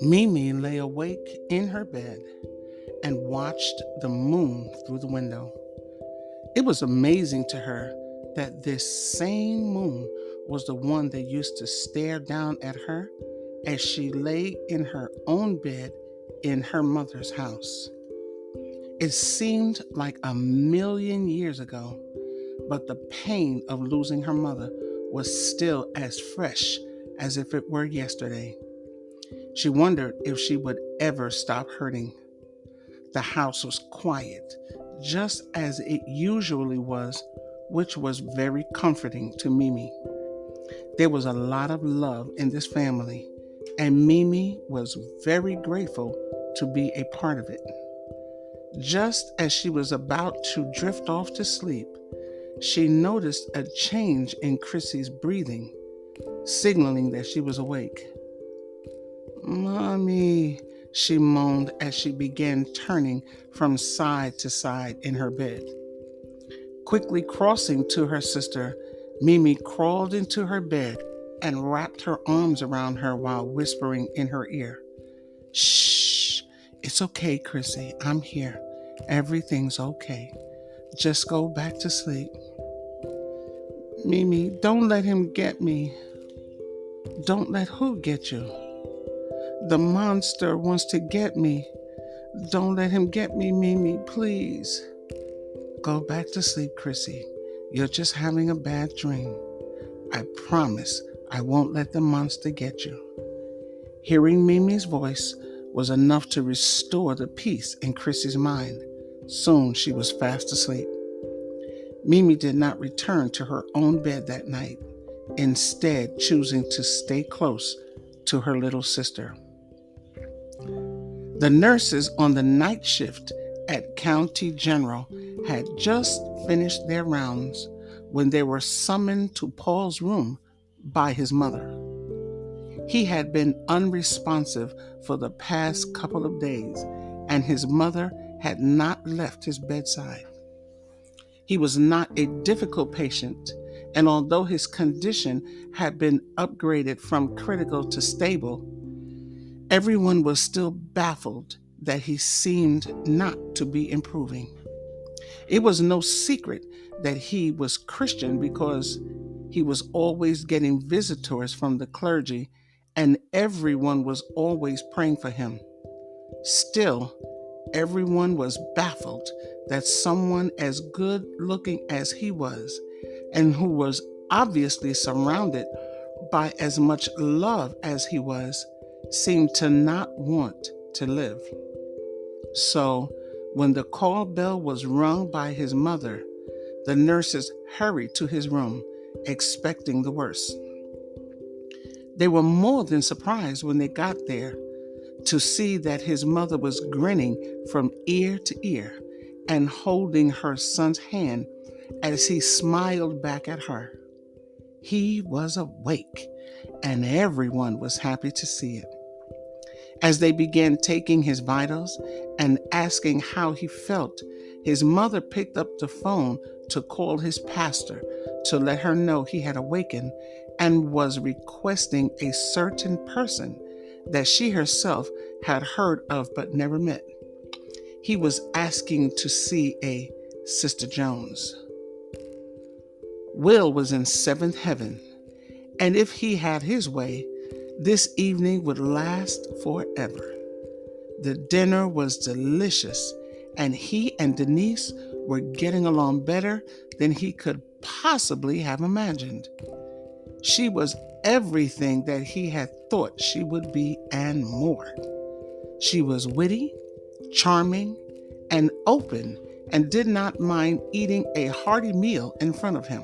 Mimi lay awake in her bed and watched the moon through the window. It was amazing to her that this same moon was the one that used to stare down at her as she lay in her own bed in her mother's house. It seemed like a million years ago, but the pain of losing her mother was still as fresh as if it were yesterday. She wondered if she would ever stop hurting. The house was quiet, just as it usually was, which was very comforting to Mimi. There was a lot of love in this family, and Mimi was very grateful to be a part of it. Just as she was about to drift off to sleep, she noticed a change in Chrissy's breathing, signaling that she was awake. "Mommy," she moaned as she began turning from side to side in her bed. Quickly crossing to her sister, Mimi crawled into her bed and wrapped her arms around her while whispering in her ear, "Shh, it's okay, Chrissy. I'm here. Everything's okay. Just go back to sleep." "Mimi, don't let him get me." "Don't let who get you?" "The monster wants to get me. Don't let him get me, Mimi, please." "Go back to sleep, Chrissy. You're just having a bad dream. I promise I won't let the monster get you." Hearing Mimi's voice was enough to restore the peace in Chrissy's mind. Soon she was fast asleep. Mimi did not return to her own bed that night, instead choosing to stay close to her little sister. The nurses on the night shift at County General had just finished their rounds when they were summoned to Paul's room by his mother. He had been unresponsive for the past couple of days, and his mother had not left his bedside. He was not a difficult patient, and although his condition had been upgraded from critical to stable, everyone was still baffled that he seemed not to be improving. It was no secret that he was Christian because he was always getting visitors from the clergy and everyone was always praying for him. Still, everyone was baffled that someone as good looking as he was, and who was obviously surrounded by as much love as he was, seemed to not want to live. So, when the call bell was rung by his mother, the nurses hurried to his room, expecting the worst. They were more than surprised when they got there to see that his mother was grinning from ear to ear and holding her son's hand as he smiled back at her. He was awake, and everyone was happy to see it. As they began taking his vitals and asking how he felt, his mother picked up the phone to call his pastor to let her know he had awakened and was requesting a certain person that she herself had heard of but never met. He was asking to see a Sister Jones. Will was in seventh heaven, and if he had his way, this evening would last forever. The dinner was delicious, and he and Denise were getting along better than he could possibly have imagined. She was everything that he had thought she would be and more. She was witty, charming, and open, and did not mind eating a hearty meal in front of him.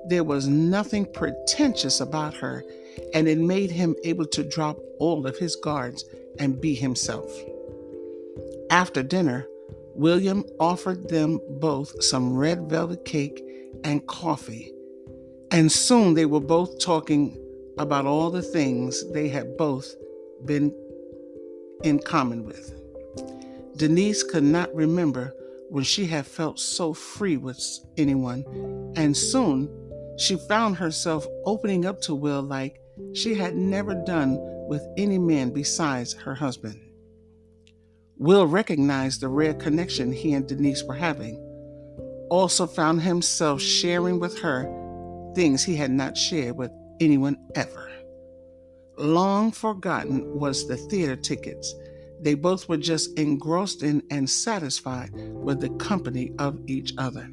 There was nothing pretentious about her, and it made him able to drop all of his guards and be himself. After dinner, William offered them both some red velvet cake and coffee, and soon they were both talking about all the things they had both been in common with. Denise could not remember when she had felt so free with anyone, and soon she found herself opening up to Will like she had never done with any man besides her husband. Will recognized the rare connection he and Denise were having, also found himself sharing with her things he had not shared with anyone ever. Long forgotten was the theater tickets. They both were just engrossed in and satisfied with the company of each other.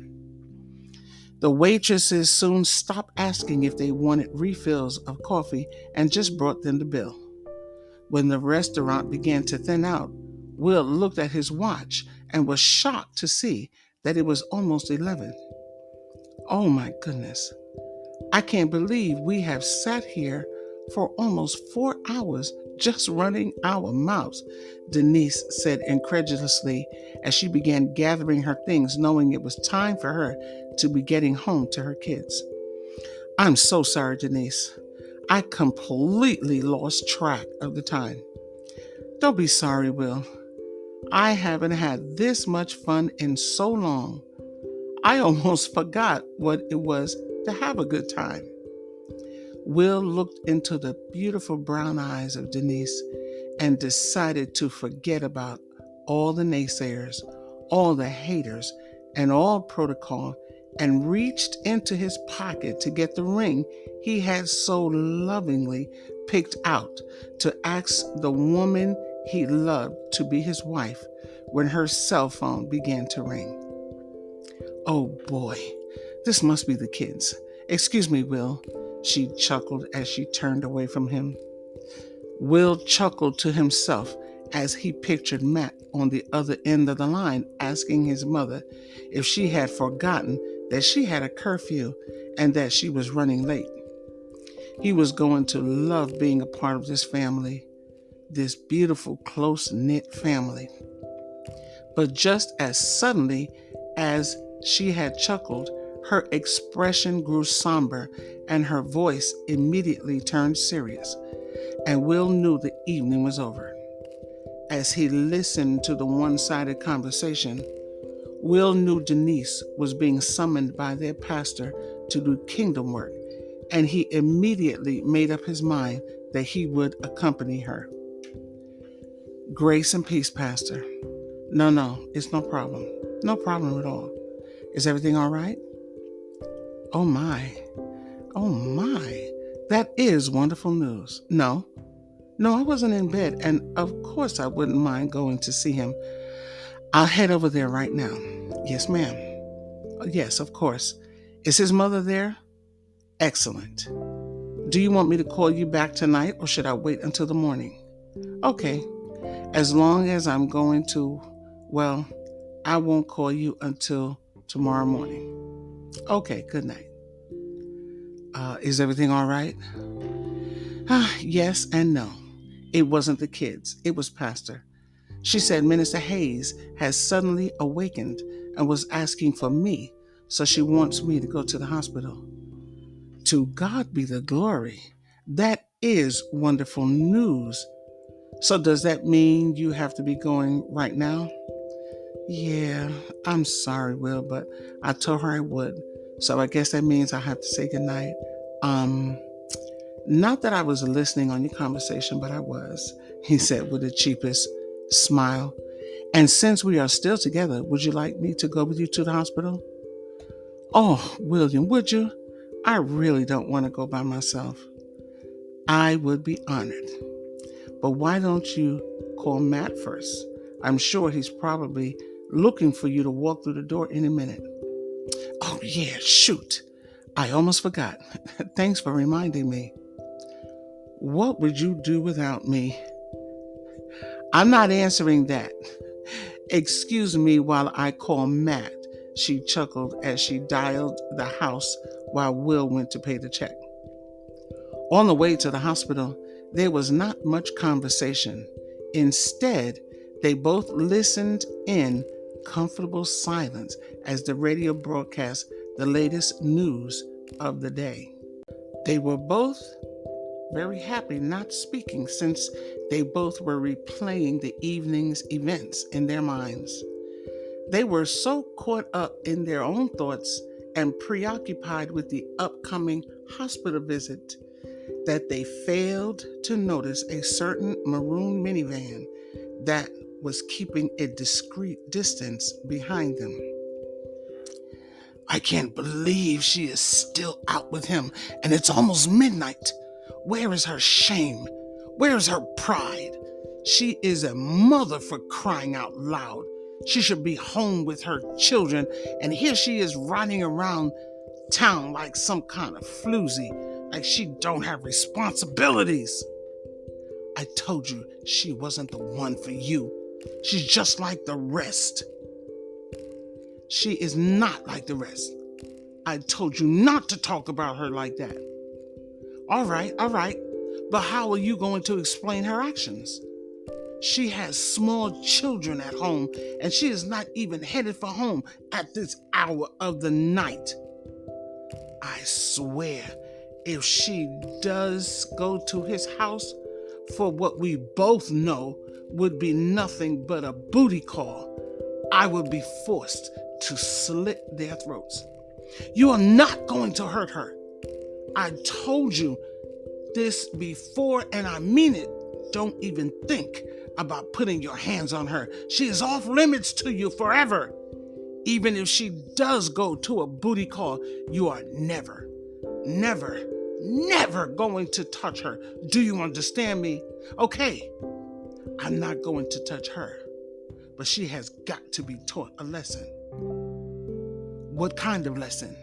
The waitresses soon stopped asking if they wanted refills of coffee and just brought them the bill. When the restaurant began to thin out, Will looked at his watch and was shocked to see that it was almost 11. Oh my goodness. I can't believe we have sat here for almost 4 hours just running our mouths, Denise said incredulously as she began gathering her things, knowing it was time for her to be getting home to her kids. I'm so sorry, Denise. I completely lost track of the time. Don't be sorry, Will. I haven't had this much fun in so long. I almost forgot what it was to have a good time. Will looked into the beautiful brown eyes of Denise and decided to forget about all the naysayers, all the haters, and all protocol, and reached into his pocket to get the ring he had so lovingly picked out to ask the woman he loved to be his wife when her cell phone began to ring. Oh boy, this must be the kids. Excuse me, Will, she chuckled as she turned away from him. Will chuckled to himself as he pictured Matt on the other end of the line asking his mother if she had forgotten that she had a curfew and that she was running late. He was going to love being a part of this family, this beautiful, close-knit family. But just as suddenly as she had chuckled, her expression grew somber and her voice immediately turned serious, and Will knew the evening was over. As he listened to the one-sided conversation, Will knew Denise was being summoned by their pastor to do kingdom work, and he immediately made up his mind that he would accompany her. Grace and peace, Pastor. No, it's no problem. No problem at all. Is everything all right? Oh my. That is wonderful news. No, I wasn't in bed, and of course I wouldn't mind going to see him. I'll head over there right now. Yes, ma'am. Yes, of course. Is his mother there? Excellent. Do you want me to call you back tonight, or should I wait until the morning? Okay. As long as I'm going to, well, I won't call you until tomorrow morning. Okay, good night. Is everything all right? Yes and no. It wasn't the kids. It was Pastor. She said Minister Hayes has suddenly awakened and was asking for me, so she wants me to go to the hospital. To God be the glory. That is wonderful news. So does that mean you have to be going right now? Yeah, I'm sorry, Will, but I told her I would. So I guess that means I have to say goodnight. Not that I was listening on your conversation, but I was, he said with the cheapest smile. And since we are still together, would you like me to go with you to the hospital? Oh, William, would you? I really don't want to go by myself. I would be honored. But why don't you call Matt first? I'm sure he's probably looking for you to walk through the door any minute. Oh yeah, shoot. I almost forgot. Thanks for reminding me. What would you do without me? I'm not answering that. Excuse me while I call Matt, she chuckled as she dialed the house while Will went to pay the check. On the way to the hospital, there was not much conversation. Instead, they both listened in comfortable silence as the radio broadcast the latest news of the day. They were both very happy not speaking since they both were replaying the evening's events in their minds. They were so caught up in their own thoughts and preoccupied with the upcoming hospital visit that they failed to notice a certain maroon minivan that was keeping a discreet distance behind them. I can't believe she is still out with him, and it's almost midnight. Where is her shame? Where is her pride? She is a mother, for crying out loud. She should be home with her children, and here she is riding around town like some kind of floozy, like she don't have responsibilities. I told you she wasn't the one for you. She's just like the rest. She is not like the rest. I told you not to talk about her like that. All right, but how are you going to explain her actions? She has small children at home, and she is not even headed for home at this hour of the night. I swear, if she does go to his house for what we both know would be nothing but a booty call, I would be forced to slit their throats. You are not going to hurt her. I told you this before, and I mean it. Don't even think about putting your hands on her. She is off limits to you forever. Even if she does go to a booty call, you are never going to touch her. Do you understand me? Okay, I'm not going to touch her, but she has got to be taught a lesson. What kind of lesson?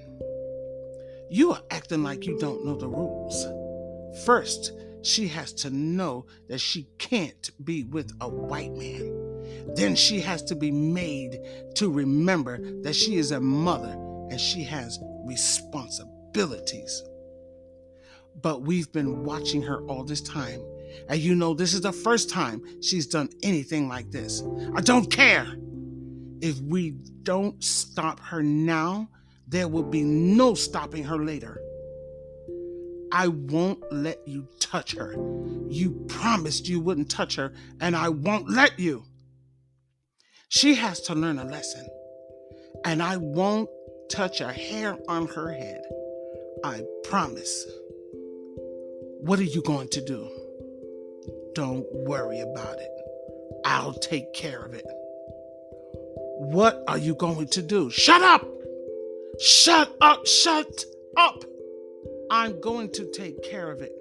You are acting like you don't know the rules. First, she has to know that she can't be with a white man. Then she has to be made to remember that she is a mother and she has responsibilities. But we've been watching her all this time, and you know this is the first time she's done anything like this. I don't care. If we don't stop her now, there will be no stopping her later. I won't let you touch her. You promised you wouldn't touch her, and I won't let you. She has to learn a lesson, and I won't touch a hair on her head. I promise. What are you going to do? Don't worry about it. I'll take care of it. What are you going to do? Shut up! Shut up! Shut up! I'm going to take care of it.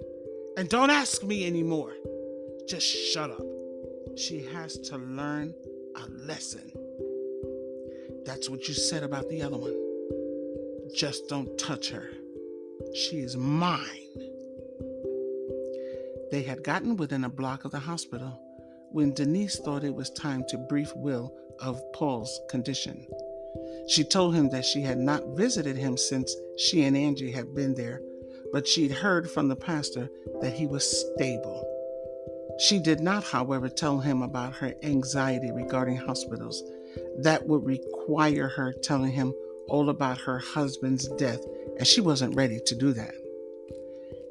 And don't ask me anymore. Just shut up. She has to learn a lesson. That's what you said about the other one. Just don't touch her. She is mine. They had gotten within a block of the hospital when Denise thought it was time to brief Will of Paul's condition. She told him that she had not visited him since she and Angie had been there, but she'd heard from the pastor that he was stable. She did not, however, tell him about her anxiety regarding hospitals. That would require her telling him all about her husband's death, and she wasn't ready to do that.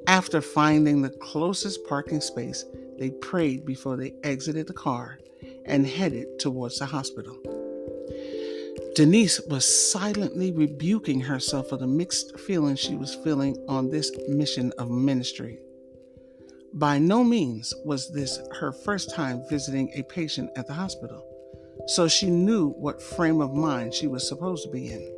After finding the closest parking space, they prayed before they exited the car and headed towards the hospital. Denise was silently rebuking herself for the mixed feelings she was feeling on this mission of ministry. By no means was this her first time visiting a patient at the hospital, so she knew what frame of mind she was supposed to be in.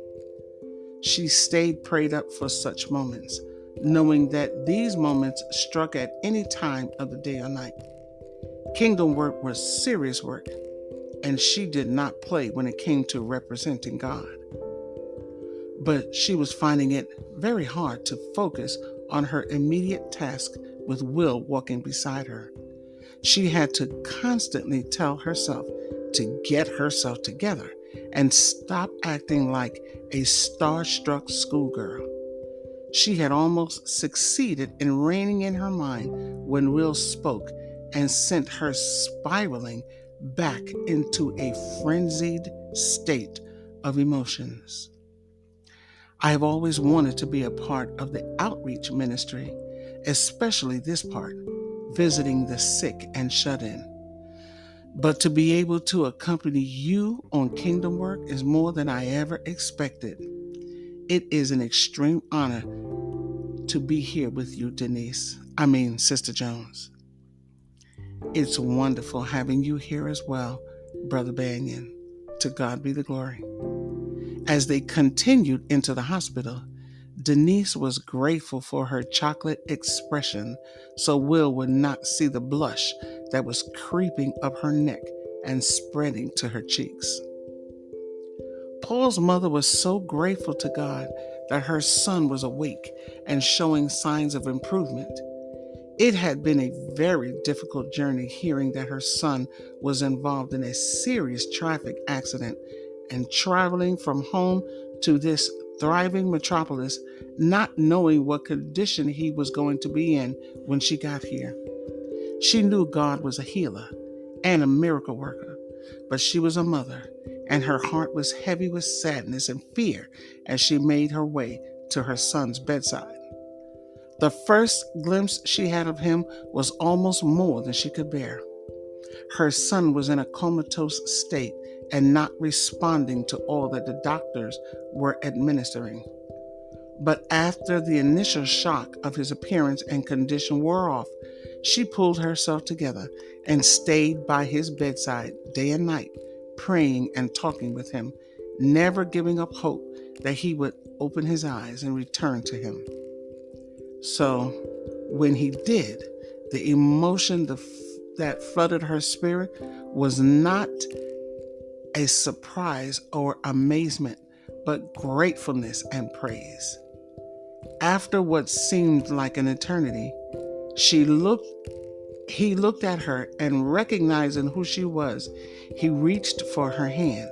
She stayed prayed up for such moments, knowing that these moments struck at any time of the day or night. Kingdom work was serious work, and she did not play when it came to representing God. But she was finding it very hard to focus on her immediate task with Will walking beside her. She had to constantly tell herself to get herself together and stop acting like a starstruck schoolgirl. She had almost succeeded in reining in her mind when Will spoke and sent her spiraling back into a frenzied state of emotions. I have always wanted to be a part of the outreach ministry, especially this part, visiting the sick and shut-in. But to be able to accompany you on kingdom work is more than I ever expected. It is an extreme honor to be here with you, Sister Jones. It's wonderful having you here as well, Brother Banyan. To God be the glory. As they continued into the hospital, Denise was grateful for her chocolate expression so Will would not see the blush that was creeping up her neck and spreading to her cheeks. Paul's mother was so grateful to God that her son was awake and showing signs of improvement. It had been a very difficult journey hearing that her son was involved in a serious traffic accident and traveling from home to this thriving metropolis, not knowing what condition he was going to be in when she got here. She knew God was a healer and a miracle worker, but she was a mother, and her heart was heavy with sadness and fear as she made her way to her son's bedside. The first glimpse she had of him was almost more than she could bear. Her son was in a comatose state and not responding to all that the doctors were administering. But after the initial shock of his appearance and condition wore off, she pulled herself together and stayed by his bedside day and night, praying and talking with him, never giving up hope that he would open his eyes and return to him. So when he did, the emotion that flooded her spirit was not a surprise or amazement, but gratefulness and praise. After what seemed like an eternity, he looked at her, and recognizing who she was, he reached for her hand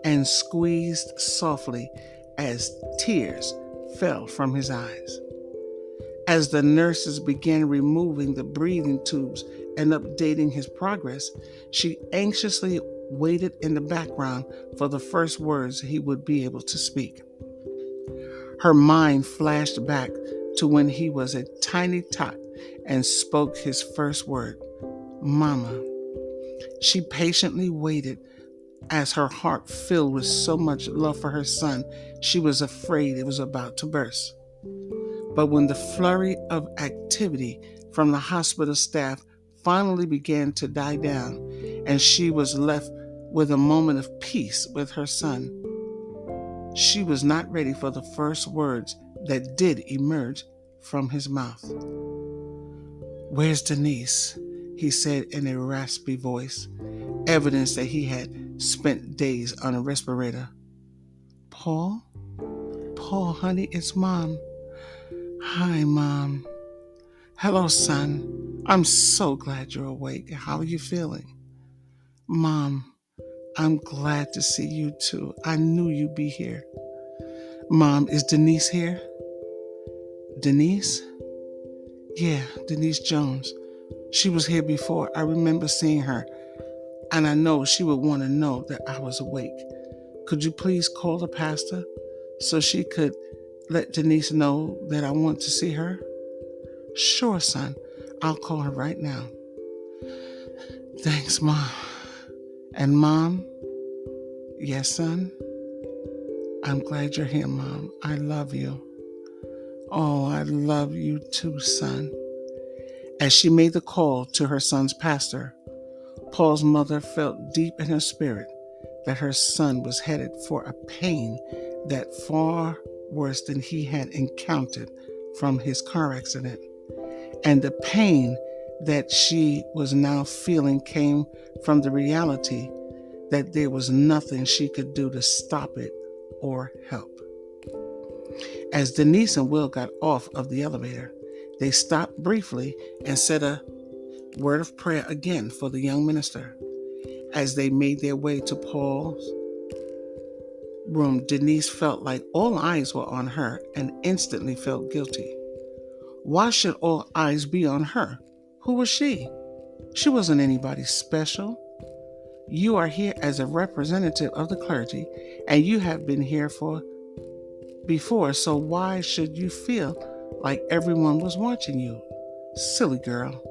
and squeezed softly as tears fell from his eyes. As the nurses began removing the breathing tubes and updating his progress, she anxiously waited in the background for the first words he would be able to speak. Her mind flashed back to when he was a tiny tot and spoke his first word, "Mama." She patiently waited as her heart filled with so much love for her son, she was afraid it was about to burst. But when the flurry of activity from the hospital staff finally began to die down, and she was left with a moment of peace with her son, she was not ready for the first words that did emerge from his mouth. "Where's Denise?" he said in a raspy voice, evidence that he had spent days on a respirator. "Paul? Paul, honey, it's Mom." "Hi, Mom." "Hello, son. I'm so glad you're awake. How are you feeling?" "Mom, I'm glad to see you too. I knew you'd be here." "Mom, is Denise here?" "Denise?" "Yeah, Denise Jones. She was here before. I remember seeing her, and I know she would want to know that I was awake. Could you please call the pastor so she could let Denise know that I want to see her?" "Sure, son. I'll call her right now." "Thanks, Mom." "And Mom?" "Yes, son?" "I'm glad you're here, Mom. I love you." "Oh, I love you too, son." As she made the call to her son's pastor, Paul's mother felt deep in her spirit that her son was headed for a pain that far worse than he had encountered from his car accident. And the pain that she was now feeling came from the reality that there was nothing she could do to stop it or help. As Denise and Will got off of the elevator, they stopped briefly and said a word of prayer again for the young minister. As they made their way to Paul's room, Denise felt like all eyes were on her and instantly felt guilty. Why should all eyes be on her? Who was she? She wasn't anybody special. You are here as a representative of the clergy, and you have been here before, so why should you feel like everyone was watching you? Silly girl.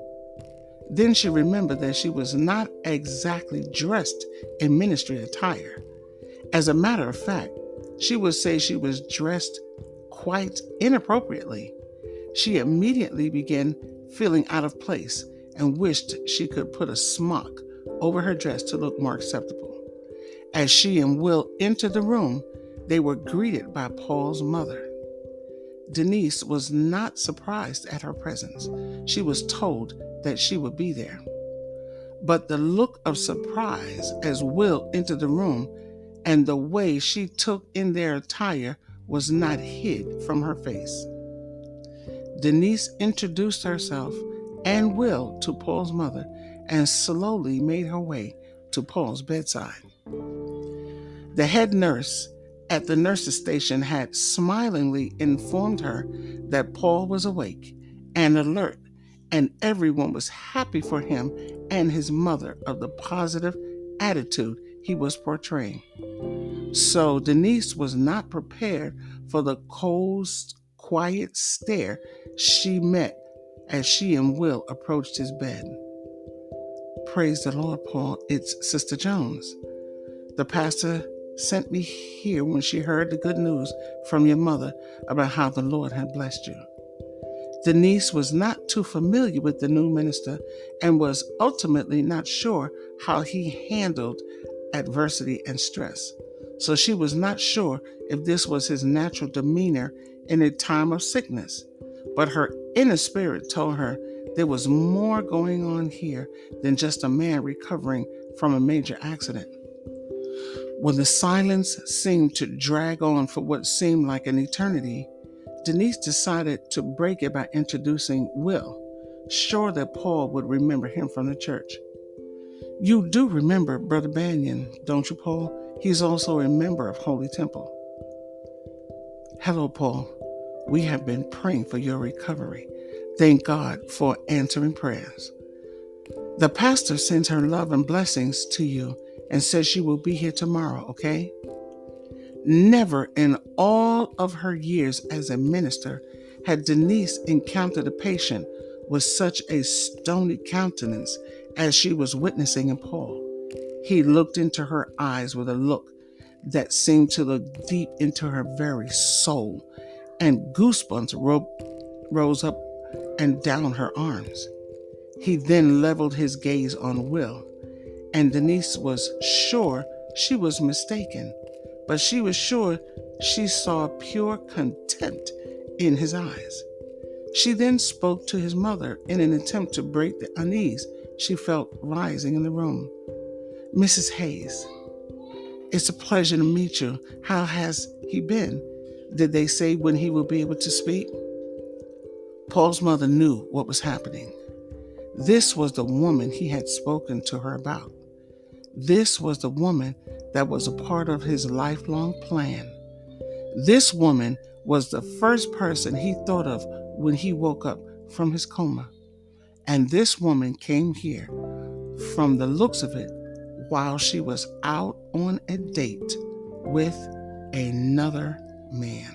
Then she remembered that she was not exactly dressed in ministry attire. As a matter of fact, she would say she was dressed quite inappropriately. She immediately began feeling out of place and wished she could put a smock over her dress to look more acceptable. As she and Will entered the room, they were greeted by Paul's mother. Denise was not surprised at her presence. She was told that she would be there. But the look of surprise as Will entered the room and the way she took in their attire was not hid from her face. Denise introduced herself and Will to Paul's mother and slowly made her way to Paul's bedside. The head nurse at the nurse's station had smilingly informed her that Paul was awake and alert, and everyone was happy for him and his mother of the positive attitude he was portraying. So Denise was not prepared for the cold, quiet stare she met as she and Will approached his bed. "Praise the Lord, Paul. It's Sister Jones. The pastor sent me here when she heard the good news from your mother about how the Lord had blessed you." Denise was not too familiar with the new minister and was ultimately not sure how he handled adversity and stress. So she was not sure if this was his natural demeanor in a time of sickness. But her inner spirit told her there was more going on here than just a man recovering from a major accident. When the silence seemed to drag on for what seemed like an eternity, Denise decided to break it by introducing Will, sure that Paul would remember him from the church. "You do remember Brother Banyan, don't you, Paul? He's also a member of Holy Temple." "Hello, Paul. We have been praying for your recovery. Thank God for answering prayers. The pastor sends her love and blessings to you and says she will be here tomorrow, okay?" Never in all of her years as a minister had Denise encountered a patient with such a stony countenance as she was witnessing in Paul. He looked into her eyes with a look that seemed to look deep into her very soul, and goosebumps rose up and down her arms. He then leveled his gaze on Will, and Denise was sure she was mistaken, but she was sure she saw pure contempt in his eyes. She then spoke to his mother in an attempt to break the unease she felt rising in the room. "Mrs. Hayes, it's a pleasure to meet you. How has he been? Did they say when he will be able to speak?" Paul's mother knew what was happening. This was the woman he had spoken to her about. This was the woman that was a part of his lifelong plan. This woman was the first person he thought of when he woke up from his coma. And this woman came here, from the looks of it, while she was out on a date with another man.